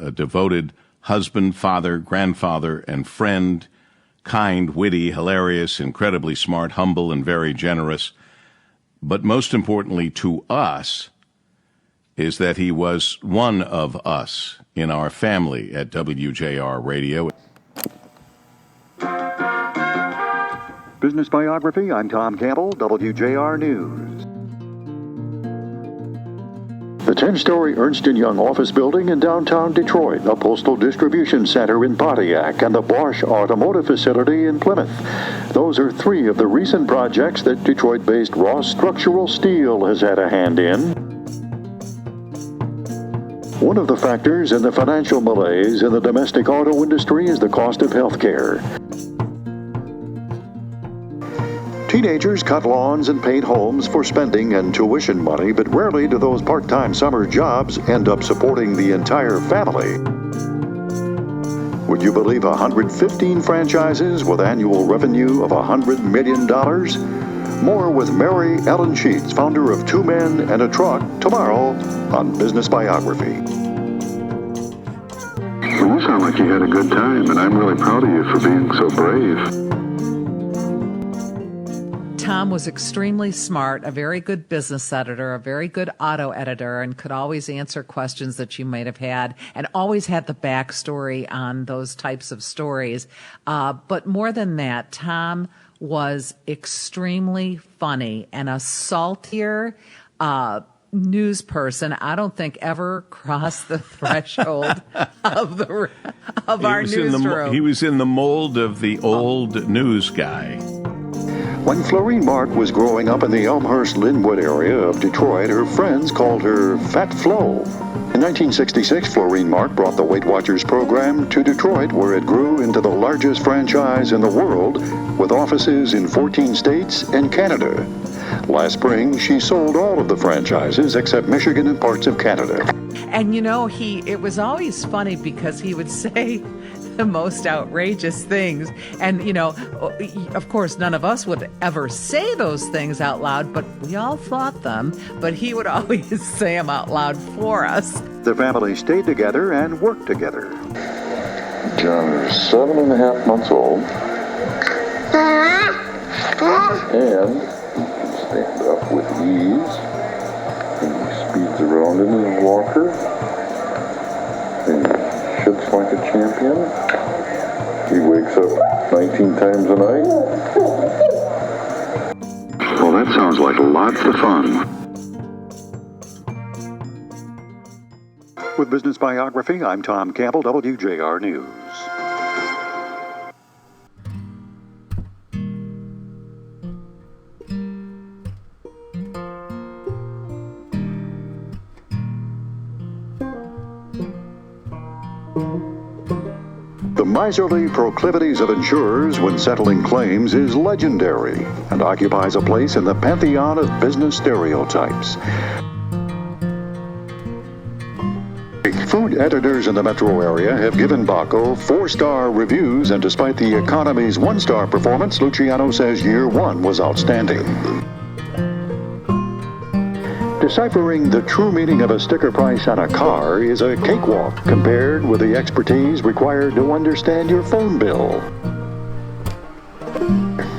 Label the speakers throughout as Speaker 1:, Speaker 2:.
Speaker 1: a devoted husband, father, grandfather, and friend, kind, witty, hilarious, incredibly smart, humble, and very generous. But most importantly to us is that he was one of us in our family at WJR Radio.
Speaker 2: Business Biography, I'm Tom Campbell, WJR News. The 10-story Ernst & Young office building in downtown Detroit, a postal distribution center in Pontiac, and the Bosch automotive facility in Plymouth. Those are three of the recent projects that Detroit-based Ross Structural Steel has had a hand in. One of the factors in the financial malaise in the domestic auto industry is the cost of health care. Teenagers cut lawns and paint homes for spending and tuition money, but rarely do those part-time summer jobs end up supporting the entire family. Would you believe 115 franchises with annual revenue of $100 million? More with Mary Ellen Sheets, founder of Two Men and a Truck, tomorrow on Business Biography.
Speaker 3: Well, you sound like you had a good time, and I'm really proud of you for being so brave.
Speaker 4: Tom was extremely smart, a very good business editor, a very good auto editor, and could always answer questions that you might have had, and always had the backstory on those types of stories. But more than that, Tom was extremely funny and a saltier news person I don't think ever crossed the threshold of our newsroom.
Speaker 1: He was in the mold of the old news guy.
Speaker 2: When Florine Mark was growing up in the Elmhurst-Linwood area of Detroit, her friends called her Fat Flo. In 1966, Florine Mark brought the Weight Watchers program to Detroit, where it grew into the largest franchise in the world, with offices in 14 states and Canada. Last spring, she sold all of the franchises except Michigan and parts of Canada.
Speaker 4: And you know, it was always funny because he would say the most outrageous things. And, you know, of course, none of us would ever say those things out loud, but we all thought them. But he would always say them out loud for us.
Speaker 2: The family stayed together and worked together.
Speaker 3: John is 7.5 months old. And stand up with ease. And he speeds around in his walker. And he shits like a champion. He wakes up 19 times a night. Well, that sounds like lots of fun.
Speaker 2: With Business Biography, I'm Tom Campbell, WJR News. The miserly proclivities of insurers when settling claims is legendary and occupies a place in the pantheon of business stereotypes. Food editors in the metro area have given Baco 4-star reviews, and despite the economy's 1-star performance, Luciano says year one was outstanding. Deciphering the true meaning of a sticker price on a car is a cakewalk compared with the expertise required to understand your phone bill.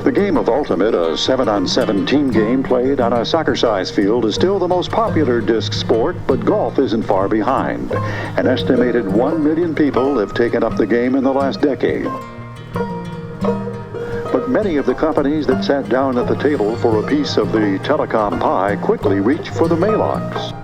Speaker 2: The game of Ultimate, a 7-on-7 team game played on a soccer-sized field, is still the most popular disc sport, but golf isn't far behind. An estimated 1 million people have taken up the game in the last decade. But many of the companies that sat down at the table for a piece of the telecom pie quickly reached for the mailbox.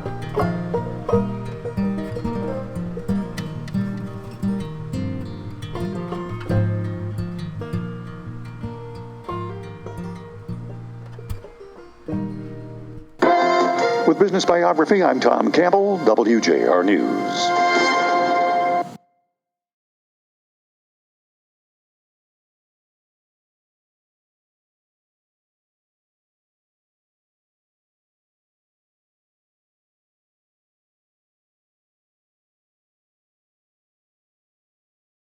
Speaker 2: With Business Biography, I'm Tom Campbell, WJR News.